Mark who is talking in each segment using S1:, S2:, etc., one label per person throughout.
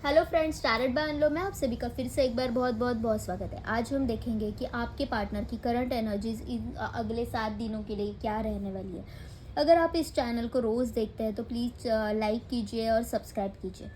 S1: Hello friends, tarot bye अनलो में आप सभी का फिर से एक बार बहुत बहुत बहुत स्वागत है। आज हम देखेंगे कि आपके पार्टनर की करंट एनर्जीज अगले 7 दिनों के लिए क्या रहने वाली है। अगर आप इस चैनल को रोज़ देखते हैं तो प्लीज़ लाइक कीजिए और सब्सक्राइब कीजिए।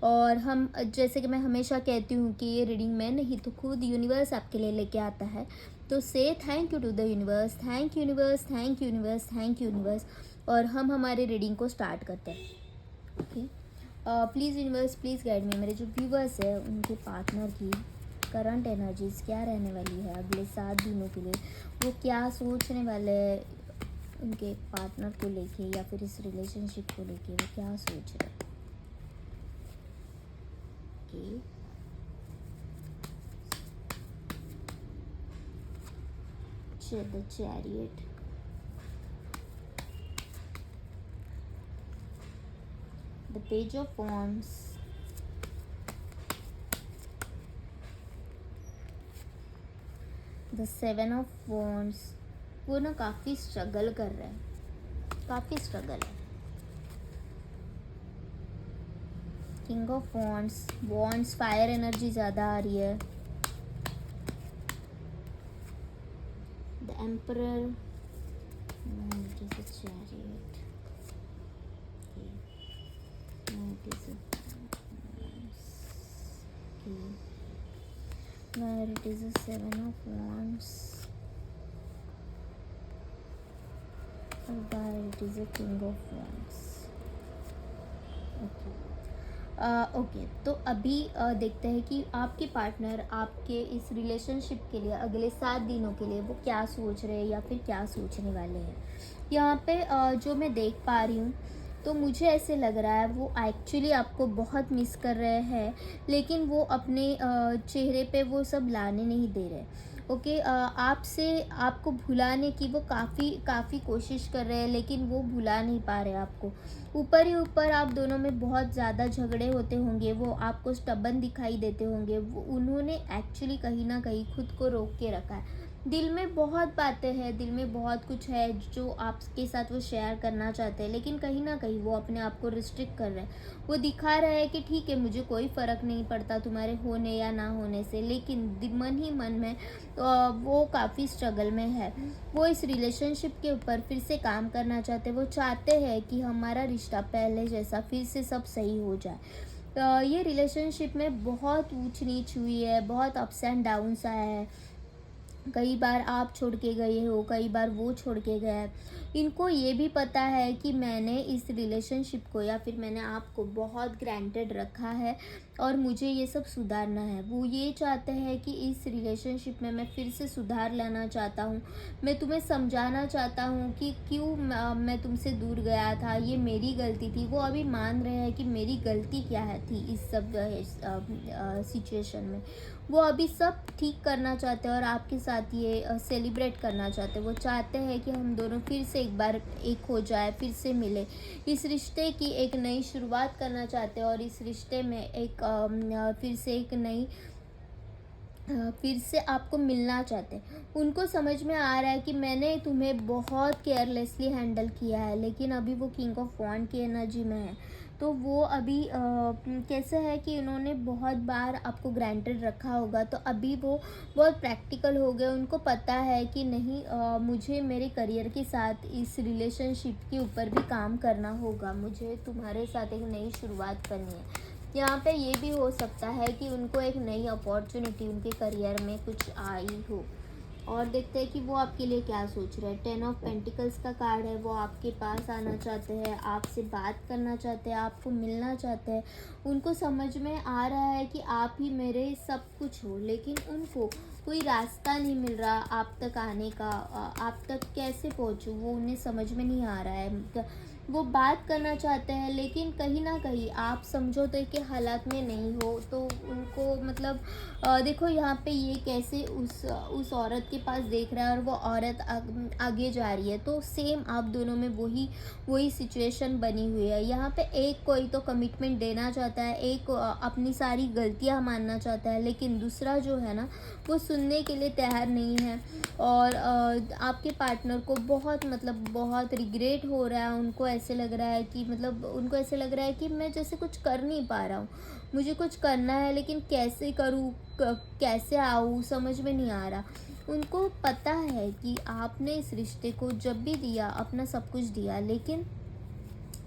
S1: और हम जैसे कि मैं हमेशा कहती हूँ कि ये रीडिंग मैं नहीं तो खुद यूनिवर्स आपके लिए लेके आता है। तो से thank you to the universe, thank universe, thank universe, thank universe. और हम हमारे रीडिंग को स्टार्ट करते हैं। Okay, please universe, please guide me. मेरे जो व्यूवर्स है उनके पार्टनर की करंट एनर्जीज क्या रहने वाली है अगले 7 दिनों के लिए। वो क्या सोचने वाले हैं उनके पार्टनर को लेके या फिर इस रिलेशनशिप को लेके, वो क्या सोच रहे हैं। The chariot, the page of wands, the 7 of wands। वो ना काफ़ी स्ट्रगल कर रहे हैं, काफ़ी स्ट्रगल है। King of wands, wands fire energy ज़्यादा आ रही है। The emperor, it is a chariot, okay, now it is a okay, where it is a 7 of wands, and where it is a king of wands। Okay, okay, तो अभी देखते हैं कि आपके partner आपके इस रिलेशनशिप के लिए अगले 7 दिनों के लिए वो क्या सोच रहे हैं या फिर क्या सोचने वाले हैं। यहाँ पे जो मैं देख पा रही हूँ तो मुझे ऐसे लग रहा है वो एक्चुअली आपको बहुत मिस कर रहे हैं, लेकिन वो अपने चेहरे पे वो सब लाने नहीं दे रहे। ओके, आपसे आपको भुलाने की वो काफ़ी कोशिश कर रहे हैं, लेकिन वो भुला नहीं पा रहे आपको। ऊपर ही ऊपर आप दोनों में बहुत ज़्यादा झगड़े होते होंगे, वो आपको स्टबन दिखाई देते होंगे। वो उन्होंने एक्चुअली कहीं ना कहीं खुद को रोक के रखा है। दिल में बहुत बातें हैं, दिल में बहुत कुछ है जो आपके साथ वो शेयर करना चाहते हैं, लेकिन कहीं ना कहीं वो अपने आप को रिस्ट्रिक्ट कर रहे हैं। वो दिखा रहा है कि ठीक है, मुझे कोई फ़र्क नहीं पड़ता तुम्हारे होने या ना होने से, लेकिन मन ही मन में वो काफ़ी स्ट्रगल में है। वो इस रिलेशनशिप के ऊपर फिर से काम करना चाहते हैं। वो चाहते हैं कि हमारा रिश्ता पहले जैसा फिर से सब सही हो जाए। ये रिलेशनशिप में बहुत ऊंच नीच हुई है, बहुत अप्स एंड डाउन्स आया है। कई बार आप छोड़ के गए हो, कई बार वो छोड़ के गया है। इनको ये भी पता है कि मैंने इस रिलेशनशिप को या फिर मैंने आपको बहुत ग्रांटेड रखा है और मुझे ये सब सुधारना है। वो ये चाहते हैं कि इस रिलेशनशिप में मैं फिर से सुधार लाना चाहता हूँ। मैं तुम्हें समझाना चाहता हूँ कि क्यों मैं तुमसे दूर गया था, ये मेरी गलती थी। वो अभी मान रहे हैं कि मेरी गलती क्या है थी इस सब सिचुएशन में। वो अभी सब ठीक करना चाहते हैं और आपके साथ ये सेलिब्रेट करना चाहते हैं। वो चाहते हैं कि हम दोनों फिर से एक बार एक हो जाए, फिर से मिले। इस रिश्ते की एक नई शुरुआत करना चाहते हैं और इस रिश्ते में एक फिर से एक नई फिर से आपको मिलना चाहते हैं। उनको समझ में आ रहा है कि मैंने तुम्हें बहुत केयरलेसली हैंडल किया है, लेकिन अभी वो किंग ऑफ वॉन्ड की एनर्जी में है। तो वो अभी कैसे है कि इन्होंने बहुत बार आपको ग्रांटेड रखा होगा, तो अभी वो बहुत प्रैक्टिकल हो गए। उनको पता है कि नहीं, मुझे मेरे करियर के साथ इस रिलेशनशिप के ऊपर भी काम करना होगा। मुझे तुम्हारे साथ एक नई शुरुआत करनी है। यहाँ पे ये भी हो सकता है कि उनको एक नई अपॉर्चुनिटी उनके करियर में कुछ आई हो। और देखते हैं कि वो आपके लिए क्या सोच रहे हैं। 10 of Pentacles का कार्ड है। वो आपके पास आना चाहते हैं, आपसे बात करना चाहते हैं, आपको मिलना चाहते हैं। उनको समझ में आ रहा है कि आप ही मेरे सब कुछ हो, लेकिन उनको कोई रास्ता नहीं मिल रहा आप तक आने का। आप तक कैसे पहुँचूँ वो उन्हें समझ में नहीं आ रहा है। वो बात करना चाहते हैं, लेकिन कहीं ना कहीं आप समझौते के हालात में नहीं हो, तो उनको मतलब देखो यहाँ पे ये कैसे उस औरत के पास देख रहा है और वो औरत आगे जा रही है। तो सेम आप दोनों में वही वही सिचुएशन बनी हुई है। यहाँ पे एक कोई तो कमिटमेंट देना चाहता है, एक अपनी सारी गलतियाँ मानना चाहता है, लेकिन दूसरा जो है ना वो सुनने के लिए तैयार नहीं है। और आपके पार्टनर को बहुत मतलब बहुत रिग्रेट हो रहा है। उनको ऐसे लग रहा है कि मतलब उनको ऐसे लग रहा है कि मैं जैसे कुछ कर नहीं पा रहा हूँ। मुझे कुछ करना है लेकिन कैसे करूँ, कैसे आऊँ, समझ में नहीं आ रहा। उनको पता है कि आपने इस रिश्ते को जब भी दिया अपना सब कुछ दिया, लेकिन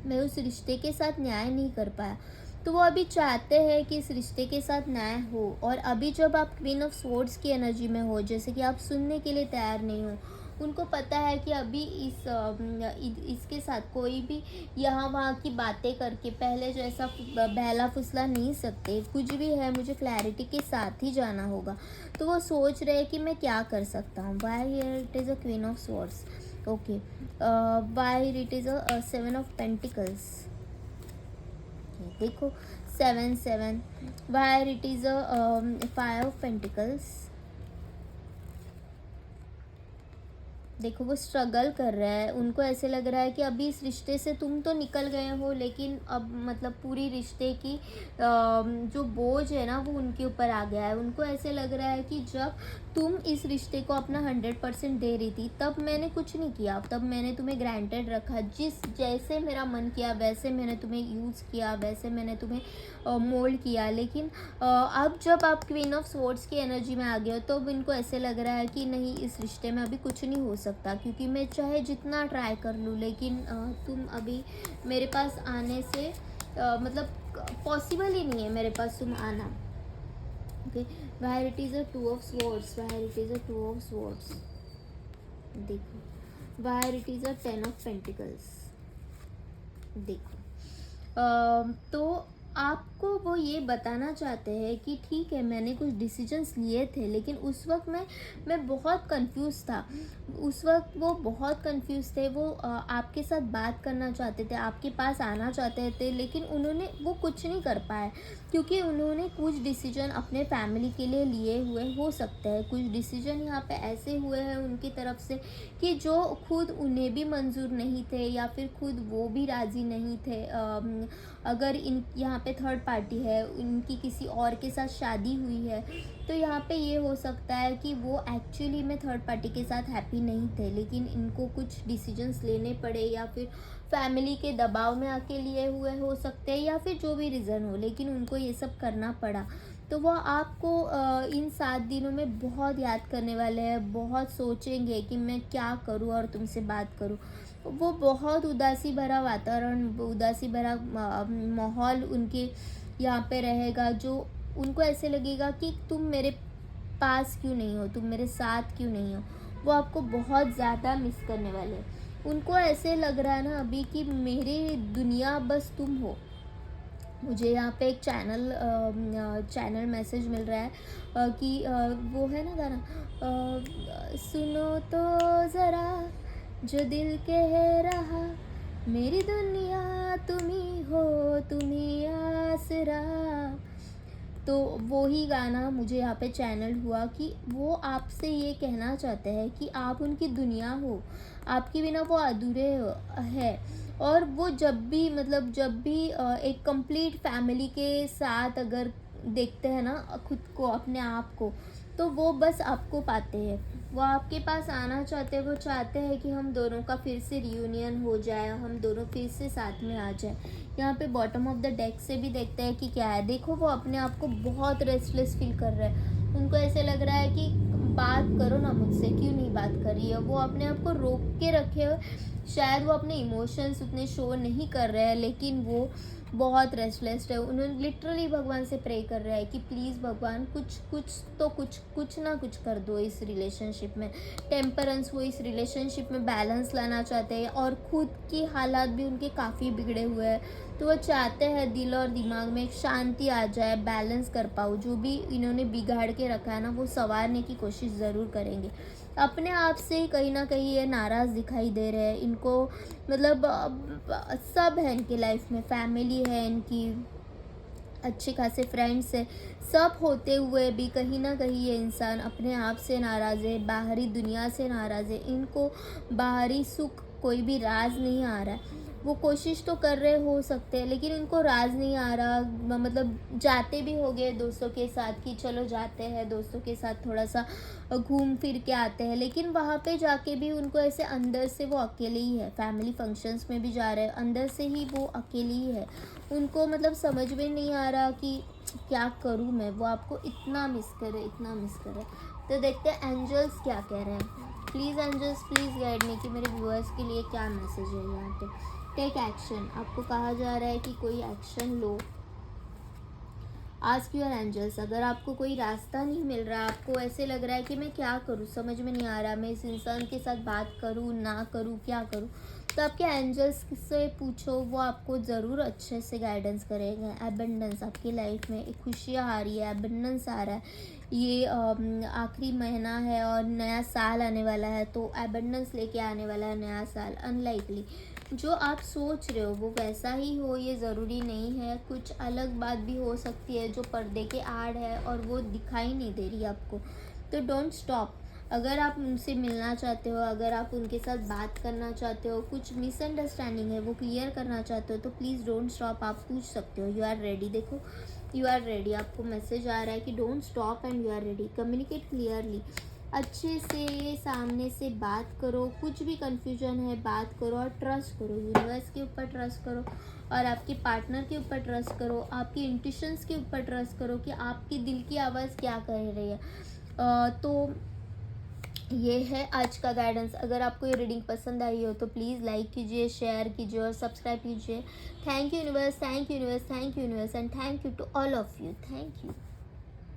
S1: मैं उस रिश्ते के साथ न्याय नहीं कर पाया। तो वो अभी चाहते हैं कि इस रिश्ते के साथ न्याय हो। और अभी जब आप क्वीन ऑफ स्वॉर्ड्स की एनर्जी में हो, जैसे कि आप सुनने के लिए तैयार नहीं हो, उनको पता है कि अभी इसके साथ कोई भी यहाँ वहाँ की बातें करके पहले जैसा बहला फुसला नहीं सकते। कुछ भी है, मुझे क्लैरिटी के साथ ही जाना होगा। तो वो सोच रहे हैं कि मैं क्या कर सकता हूँ। Why here it is a queen of swords. Okay, why it is a 7 of pentacles. देखो 7 7, why it is a 5 of pentacles. देखो वो स्ट्रगल कर रहा है, उनको ऐसे लग रहा है कि अभी इस रिश्ते से तुम तो निकल गए हो, लेकिन अब मतलब पूरी रिश्ते की जो बोझ है ना वो उनके ऊपर आ गया है। उनको ऐसे लग रहा है कि जब तुम इस रिश्ते को अपना 100% दे रही थी तब मैंने कुछ नहीं किया, तब मैंने तुम्हें ग्रांटेड रखा, जैसे मेरा मन किया वैसे मैंने तुम्हें यूज़ किया, वैसे मैंने तुम्हें मोल्ड किया। लेकिन अब जब आप क्वीन ऑफ स्वॉर्ड्स की एनर्जी में आ गए हो तो अब इनको ऐसे लग रहा है कि नहीं, इस रिश्ते में अभी कुछ नहीं हो सकता, क्योंकि मैं चाहे जितना ट्राई कर लूँ लेकिन तुम अभी मेरे पास आने से मतलब पॉसिबल ही नहीं है मेरे पास तुम आना। Okay, wire it is a 2 of swords, wire it is a 2 of swords. देखो wire it is a 10 of pentacles. देखो तो आपको वो ये बताना चाहते हैं कि ठीक है, मैंने कुछ डिसीजंस लिए थे, लेकिन उस वक्त मैं बहुत कंफ्यूज था। उस वक्त वो बहुत कंफ्यूज थे। वो आपके साथ बात करना चाहते थे, आपके पास आना चाहते थे, लेकिन उन्होंने वो कुछ नहीं कर पाए, क्योंकि उन्होंने कुछ डिसीजन अपने फैमिली के लिए लिए हुए हो सकते हैं। कुछ डिसीजन यहाँ पे ऐसे हुए हैं उनकी तरफ से कि जो खुद उन्हें भी मंजूर नहीं थे, या फिर खुद वो भी राज़ी नहीं थे। अगर इन यहाँ पे थर्ड पार्टी है, उनकी किसी और के साथ शादी हुई है, तो यहाँ पे ये हो सकता है कि वो एक्चुअली में थर्ड पार्टी के साथ हैप्पी नहीं थे, लेकिन इनको कुछ डिसीजंस लेने पड़े, या फिर फैमिली के दबाव में आके लिए हुए हो सकते हैं, या फिर जो भी रीज़न हो, लेकिन उनको ये सब करना पड़ा। तो वो आपको इन 7 दिनों में बहुत याद करने वाले हैं, बहुत सोचेंगे कि मैं क्या करूँ और तुमसे बात करूँ। वो बहुत उदासी भरा वातावरण, उदासी भरा माहौल उनके यहाँ पे रहेगा, जो उनको ऐसे लगेगा कि तुम मेरे पास क्यों नहीं हो, तुम मेरे साथ क्यों नहीं हो। वो आपको बहुत ज़्यादा मिस करने वाले हैं। उनको ऐसे लग रहा है ना अभी कि मेरी दुनिया बस तुम हो। मुझे यहाँ पे एक चैनल मैसेज मिल रहा है कि वो है ना गाना, सुनो तो ज़रा जो दिल कह रहा, मेरी दुनिया तुम्ही हो, तुम्ही आसरा। तो वो ही गाना मुझे यहाँ पे चैनल हुआ कि वो आपसे ये कहना चाहते हैं कि आप उनकी दुनिया हो, आपके बिना वो अधूरे है। और वो जब भी एक कंप्लीट फैमिली के साथ अगर देखते हैं ना खुद को, अपने आप को, तो वो बस आपको पाते हैं। वो आपके पास आना चाहते हैं, वो चाहते हैं कि हम दोनों का फिर से रियूनियन हो जाए, हम दोनों फिर से साथ में आ जाए। यहाँ पे बॉटम ऑफ द डेक से भी देखते हैं कि क्या है। देखो वो अपने आप को बहुत रेस्टलेस फील कर रहे हैं। उनको ऐसे लग रहा है कि बात करो ना मुझसे, क्यों नहीं बात कर रही है। वो अपने आप को रोक के रखे हुए, शायद वो अपने इमोशंस उतने शो नहीं कर रहे हैं, लेकिन वो बहुत रेस्टलेस है। उन्होंने लिटरली भगवान से प्रे कर रहा है कि प्लीज़ भगवान कुछ ना कुछ कर दो इस रिलेशनशिप में। टेम्परेंस, वो इस रिलेशनशिप में बैलेंस लाना चाहते हैं, और खुद की हालात भी उनके काफ़ी बिगड़े हुए हैं। तो वो चाहते हैं दिल और दिमाग में एक शांति आ जाए, बैलेंस कर पाओ। जो भी इन्होंने बिगाड़ के रखा है ना, वो संवारने की कोशिश ज़रूर करेंगे। अपने आप से ही कहीं ना कहीं ये नाराज़ दिखाई दे रहे हैं। इनको मतलब सब है इनकी लाइफ में, फैमिली है इनकी, अच्छे खासे फ्रेंड्स है, सब होते हुए भी कहीं ना कहीं ये इंसान अपने आप से नाराज़ है, बाहरी दुनिया से नाराज़ है। इनको बाहरी सुख कोई भी राज नहीं आ रहा है। वो कोशिश तो कर रहे हो सकते हैं, लेकिन उनको राज नहीं आ रहा। मतलब जाते भी हो गए दोस्तों के साथ कि चलो जाते हैं दोस्तों के साथ थोड़ा सा घूम फिर के आते हैं, लेकिन वहाँ पे जाके भी उनको ऐसे अंदर से वो अकेले ही है। फैमिली फंक्शंस में भी जा रहे हैं, अंदर से ही वो अकेले ही है। उनको मतलब समझ में नहीं आ रहा कि क्या करूँ मैं, वो आपको इतना मिस करे, इतना मिस करे। तो देखते हैं एंजल्स क्या कह रहे हैं। Please angels, please guide me कि मेरे व्यूअर्स के लिए क्या मैसेज है यहाँ पे। टेक एक्शन, आपको कहा जा रहा है कि कोई एक्शन लो। आस्क योर एंजल्स, अगर आपको कोई रास्ता नहीं मिल रहा, आपको ऐसे लग रहा है कि मैं क्या करूँ, समझ में नहीं आ रहा, मैं इस इंसान के साथ बात करूँ ना करूँ, क्या करूँ, तो आपके एंजल्स से पूछो, वो आपको ज़रूर अच्छे से गाइडेंस करेंगे। एबंडेंस आपकी लाइफ में, एक खुशियाँ आ रही है, एबंडेंस आ रहा है। ये आखिरी महीना है और नया साल आने वाला है, तो एबंडेंस लेके आने वाला है नया साल। अनलाइकली जो आप सोच रहे हो वो वैसा ही हो, ये ज़रूरी नहीं है। कुछ अलग बात भी हो सकती है जो पर्दे के आड़ है और वो दिखाई नहीं दे रही आपको। तो डोंट स्टॉप। अगर आप उनसे मिलना चाहते हो, अगर आप उनके साथ बात करना चाहते हो, कुछ मिसअंडरस्टैंडिंग है वो क्लियर करना चाहते हो, तो प्लीज़ डोंट स्टॉप, आप पूछ सकते हो। यू आर रेडी, देखो यू आर रेडी, आपको मैसेज आ रहा है कि don't stop and you are ready. Communicate clearly, अच्छे से सामने से बात करो। कुछ भी कन्फ्यूजन है बात करो और ट्रस्ट करो। यूनिवर्स के ऊपर ट्रस्ट करो और आपके पार्टनर के ऊपर ट्रस्ट करो, आपकी इंट्यूशंस के ऊपर ट्रस्ट करो कि आपकी दिल की आवाज़ क्या कह रही है। तो ये है आज का गाइडेंस। अगर आपको ये रीडिंग पसंद आई हो तो प्लीज़ लाइक कीजिए, शेयर कीजिए और सब्सक्राइब कीजिए। Thank you universe, thank you universe, thank you universe and thank you to all of you. Thank you.